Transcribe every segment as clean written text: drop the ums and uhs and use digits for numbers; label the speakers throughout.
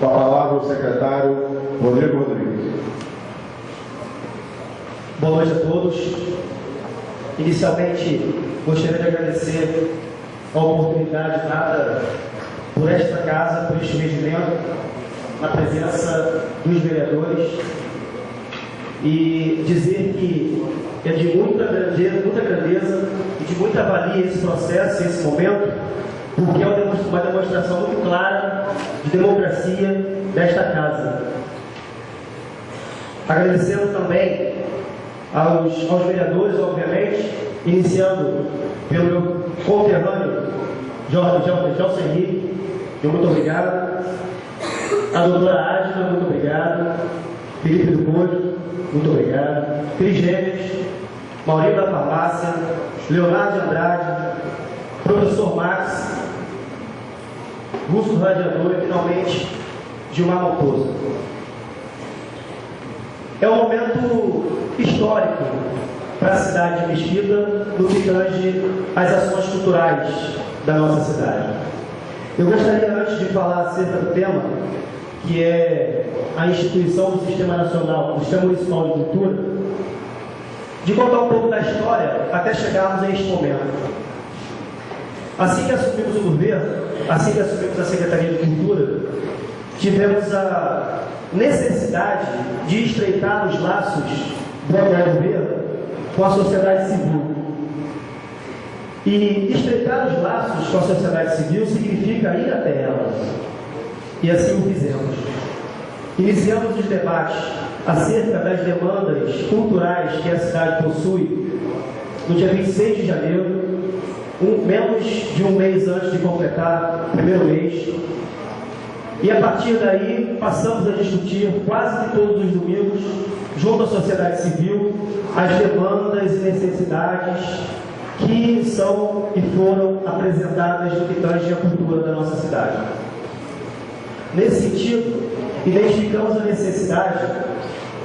Speaker 1: Com a palavra o secretário Rodrigo Rodrigues.
Speaker 2: Boa noite a todos. Inicialmente, gostaria de agradecer a oportunidade dada por esta casa, por este regimento, na presença dos vereadores, e dizer que é de muita grandeza e de muita valia esse processo, esse momento, porque é uma demonstração muito clara de democracia desta casa. Agradecendo também aos vereadores, obviamente, iniciando pelo meu conterrâneo Gelson Henrique, muito obrigado. A doutora Ádila, muito obrigado. Felipe do Couto, muito obrigado. Cris Gêmeos, Maurício da Farmácia, Leonardo de Andrade, professor Max, Russo do Radiador e, finalmente, Gilmar Malcoso. É um momento histórico para a cidade de Mesquita no que tange às ações culturais da nossa cidade. Eu gostaria, antes de falar acerca do tema, que é a instituição do Sistema Nacional, do Sistema Municipal de Cultura, de contar um pouco da história até chegarmos a este momento. Assim que assumimos o governo, assim que assumimos a Secretaria de Cultura, tivemos a necessidade de estreitar os laços do atual governo com a sociedade civil. E estreitar os laços com a sociedade civil significa ir até ela. E assim o fizemos. Iniciamos os debates acerca das demandas culturais que a cidade possui no dia 26 de janeiro, menos de um mês antes de completar o primeiro mês. E a partir daí passamos a discutir quase que todos os domingos, junto à sociedade civil, as demandas e necessidades que são e foram apresentadas no que tange à cultura da nossa cidade. Nesse sentido, identificamos a necessidade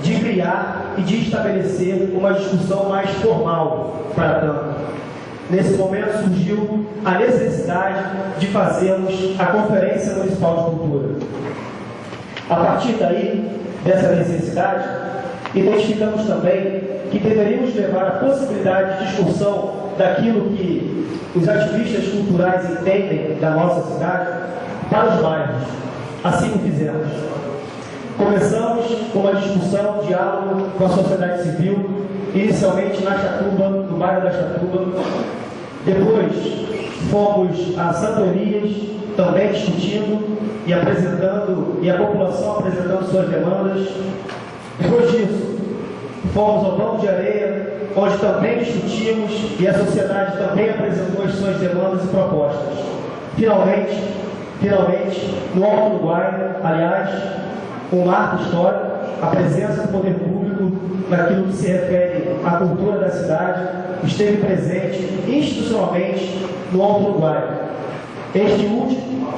Speaker 2: de criar e de estabelecer uma discussão mais formal para tanto. Nesse momento surgiu a necessidade de fazermos a Conferência Municipal de Cultura. A partir daí, dessa necessidade, identificamos também que deveríamos levar a possibilidade de discussão daquilo que os ativistas culturais entendem da nossa cidade para os bairros. Assim o fizemos. Começamos com uma discussão, um diálogo com a sociedade civil, inicialmente na Chatuba, no bairro da Chatuba. Depois fomos a Santorias, também discutindo e apresentando, e a população apresentando suas demandas. Depois disso, fomos ao Banco de Areia, onde também discutimos e a sociedade também apresentou as suas demandas e propostas. Finalmente, no Alto Uruguai, aliás, um marco histórico, a presença do poder público naquilo que se refere à cultura da cidade, esteve presente institucionalmente no Alto Uruguai. Este último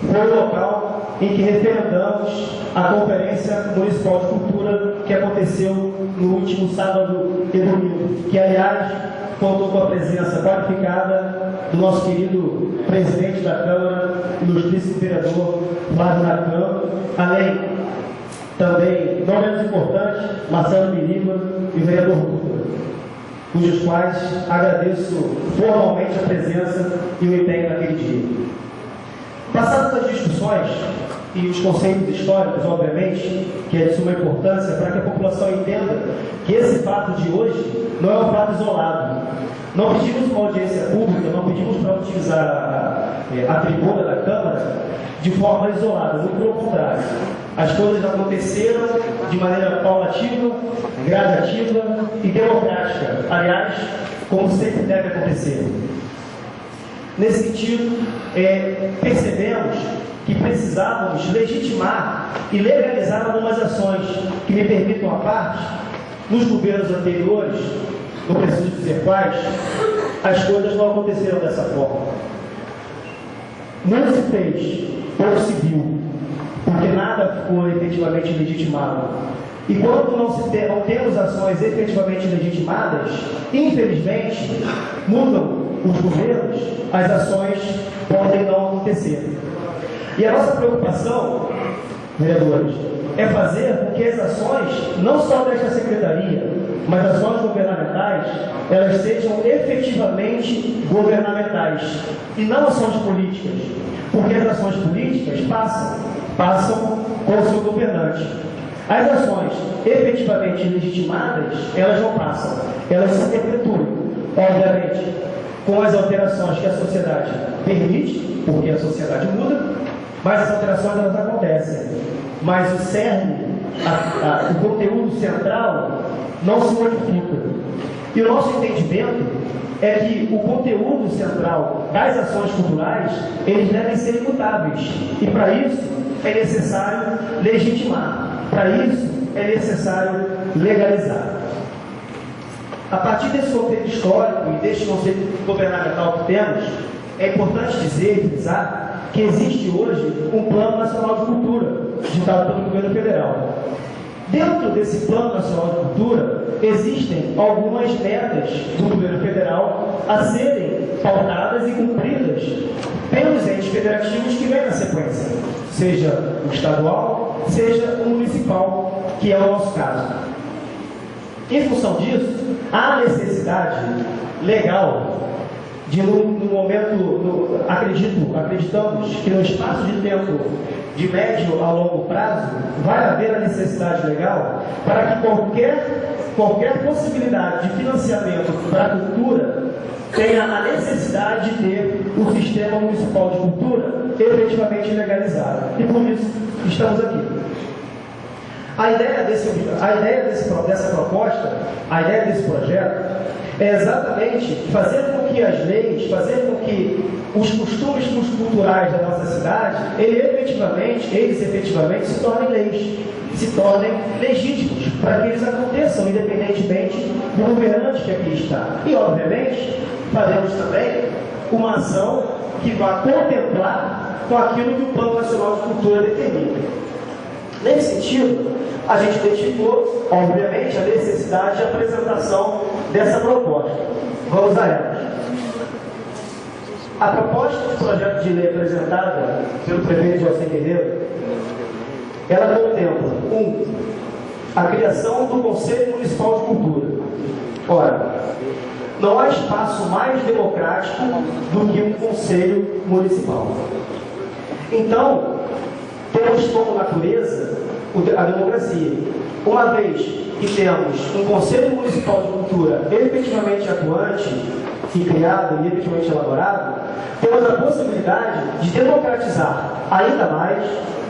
Speaker 2: foi o local em que referendamos a Conferência Municipal de Cultura que aconteceu no último sábado e domingo, que, aliás, contou com a presença qualificada do nosso querido presidente da Câmara, ilustríssimo vereador Flávio Nacan, além também, não menos importante, Marcelo Miriva e o vereador Ruta, cujos quais agradeço formalmente a presença e o empenho naquele dia. Passadas as discussões e os conceitos históricos, obviamente, que é de suma importância para que a população entenda que esse fato de hoje não é um fato isolado. Não pedimos uma audiência pública, não pedimos para utilizar a tribuna da Câmara de forma isolada, muito pelo contrário. As coisas aconteceram de maneira paulatina, gradativa e democrática, aliás, como sempre deve acontecer. Nesse sentido, percebemos que precisávamos legitimar e legalizar algumas ações que me permitam a parte, nos governos anteriores, não preciso dizer quais, as coisas não aconteceram dessa forma. Não se fez ou se viu, porque nada foi efetivamente legitimado. E quando não temos ações efetivamente legitimadas, infelizmente, mudam os governos, as ações podem não acontecer. E a nossa preocupação vereadores, é fazer com que as ações, não só desta secretaria, mas ações governamentais, elas sejam efetivamente governamentais e não ações políticas, porque as ações políticas passam com o seu governante. As ações efetivamente legitimadas, elas não passam, elas se perpetuam, obviamente, com as alterações que a sociedade permite, porque a sociedade muda, mas as alterações elas acontecem. Mas o cerne, o conteúdo central, não se modifica. E o nosso entendimento é que o conteúdo central das ações culturais, eles devem ser imutáveis. E para isso é necessário legitimar. Para isso é necessário legalizar. A partir desse contexto histórico e deste conceito governamental que temos, é importante dizer e frisar que existe hoje um Plano Nacional de Cultura, ditado pelo governo federal. Dentro desse Plano Nacional de Cultura, existem algumas metas do governo federal a serem pautadas e cumpridas pelos entes federativos que vêm na sequência, seja o estadual, seja o municipal, que é o nosso caso. Em função disso, há necessidade legal de, no momento, acreditamos que no espaço de tempo de médio a longo prazo, vai haver a necessidade legal para que qualquer possibilidade de financiamento para a cultura tenha a necessidade de ter o sistema municipal de cultura efetivamente legalizado. E por isso estamos aqui. A ideia dessa proposta, a ideia desse projeto, é exatamente fazer com que as leis, fazer com que os costumes culturais da nossa cidade, eles efetivamente se tornem leis, se tornem legítimos, para que eles aconteçam independentemente do governante que aqui está. E, obviamente, faremos também uma ação que vá contemplar com aquilo que o Plano Nacional de Cultura determina. Nesse sentido, a gente identificou, obviamente, a necessidade de apresentação dessa proposta. Vamos a ela. A proposta de projeto de lei apresentada pelo prefeito José Guerreiro, ela contempla, a criação do Conselho Municipal de Cultura. Ora, não há espaço mais democrático do que um Conselho Municipal. Então, temos como natureza a democracia. Uma vez que temos um Conselho Municipal de Cultura efetivamente atuante e criado e efetivamente elaborado, temos a possibilidade de democratizar ainda mais,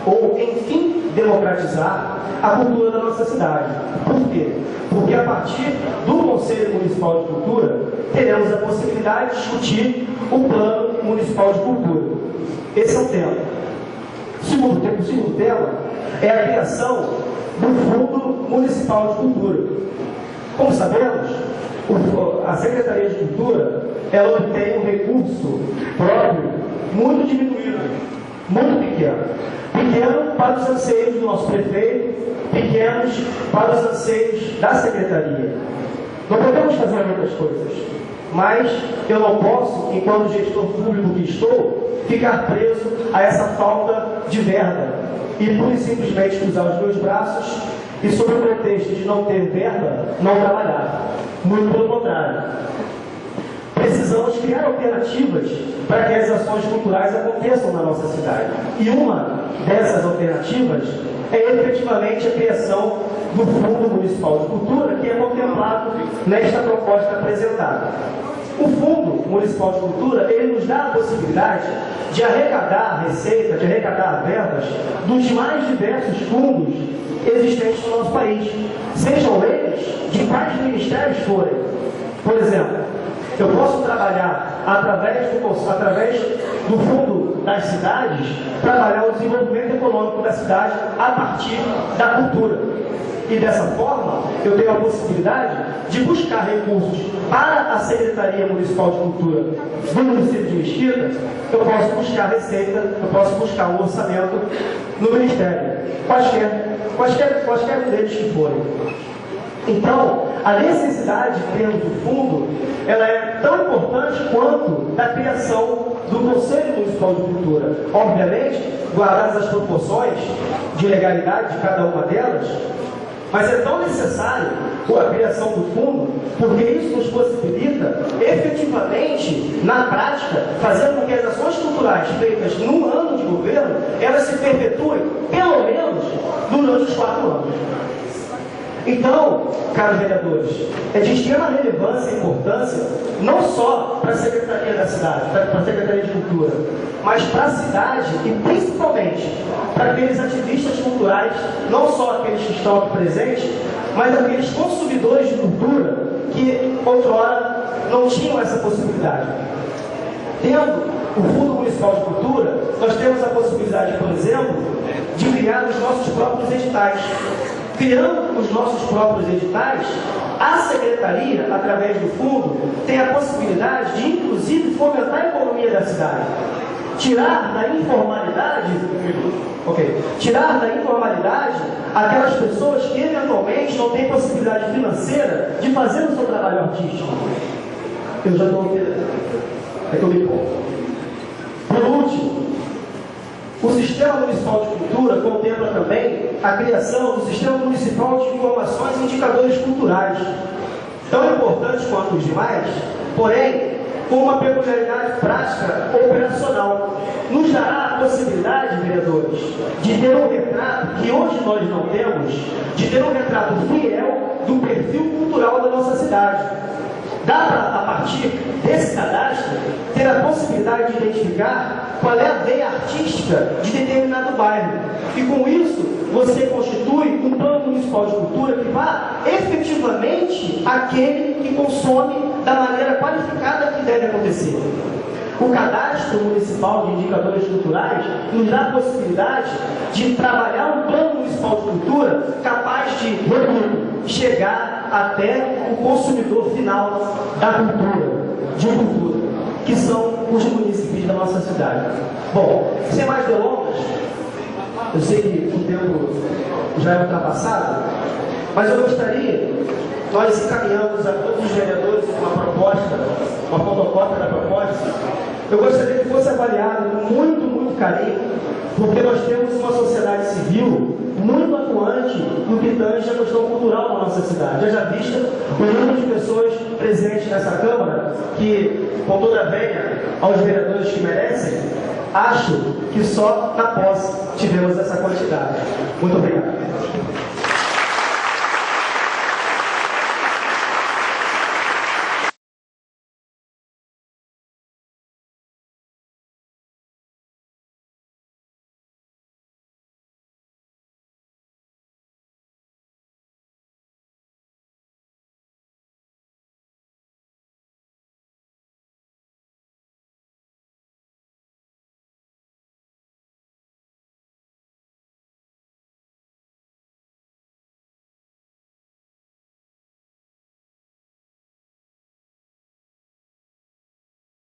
Speaker 2: ou enfim democratizar a cultura da nossa cidade. Por quê? Porque a partir do Conselho Municipal de Cultura teremos a possibilidade de discutir o Plano Municipal de Cultura. Esse é o tema. O segundo tema é a criação do Fundo Municipal de Cultura. Como sabemos, a Secretaria de Cultura, ela obtém um recurso próprio muito diminuído, muito pequeno. Pequeno para os anseios do nosso prefeito, pequenos para os anseios da Secretaria. Não podemos fazer muitas coisas, mas eu não posso, enquanto gestor público que estou, ficar preso a essa falta de verba e pura e simplesmente cruzar os meus braços e, sob o pretexto de não ter verba, não trabalhar. Muito pelo contrário. Precisamos criar alternativas para que as ações culturais aconteçam na nossa cidade. E uma dessas alternativas é efetivamente a criação do Fundo Municipal de Cultura, que é contemplado nesta proposta apresentada. O Fundo Municipal de Cultura, ele nos dá a possibilidade de arrecadar receita, de arrecadar verbas dos mais diversos fundos existentes no nosso país, sejam eles de quais ministérios forem. Por exemplo, eu posso trabalhar através do Fundo das Cidades, trabalhar o desenvolvimento econômico da cidade a partir da cultura. E dessa forma, eu tenho a possibilidade de buscar recursos para a Secretaria Municipal de Cultura do município de Mesquita. Eu posso buscar receita, eu posso buscar um orçamento no Ministério, quaisquer um deles que forem. Então, a necessidade de termos o fundo, ela é tão importante quanto da criação do Conselho Municipal de Cultura. Obviamente, guardadas as proporções de legalidade de cada uma delas, mas é tão necessário a criação do fundo, porque isso nos possibilita, efetivamente, na prática, fazer com que as ações culturais feitas num ano de governo, elas se perpetuem, pelo menos, durante os 4 anos. Então, caros vereadores, é de extrema relevância e importância, não só para a Secretaria da Cidade, para a Secretaria de Cultura, mas para a cidade e principalmente para aqueles ativistas culturais, não só aqueles que estão aqui presentes, mas aqueles consumidores de cultura que outrora não tinham essa possibilidade. Tendo o Fundo Municipal de Cultura, nós temos a possibilidade, por exemplo, de criar os nossos próprios editais. Criando os nossos próprios editais, a Secretaria, através do fundo, tem a possibilidade de, inclusive, fomentar a economia da cidade. Tirar da informalidade aquelas pessoas que, eventualmente, não têm possibilidade financeira de fazer o seu trabalho artístico. Eu já estou aqui. É que eu me pongo. Por último, o Sistema Municipal de Cultura contempla também a criação do Sistema Municipal de Informações e Indicadores Culturais, tão importante quanto os demais, porém, com uma peculiaridade prática operacional. Nos dará a possibilidade, vereadores, de ter um retrato que hoje nós não temos, de ter um retrato fiel do perfil cultural da nossa cidade. Dá para, a partir desse cadastro, ter a possibilidade de identificar qual é a veia artística de determinado bairro. E com isso, você constitui um plano municipal de cultura que vá efetivamente àquele que consome da maneira qualificada que deve acontecer. O cadastro municipal de indicadores culturais nos dá a possibilidade de trabalhar um plano municipal de cultura capaz de chegar até o consumidor final da cultura, que são os municípios da nossa cidade. Bom, sem mais delongas, eu sei que o tempo já é ultrapassado, mas eu gostaria, nós encaminhamos a todos os vereadores uma proposta, uma fotocópia da proposta. Eu gostaria que fosse avaliado com muito carinho, porque nós temos uma sociedade civil muito atuante no que tange a questão cultural da nossa cidade. Já vista o número de pessoas presentes nessa Câmara, que, com toda a venha aos vereadores que merecem, acho que só na posse tivemos essa quantidade. Muito obrigado.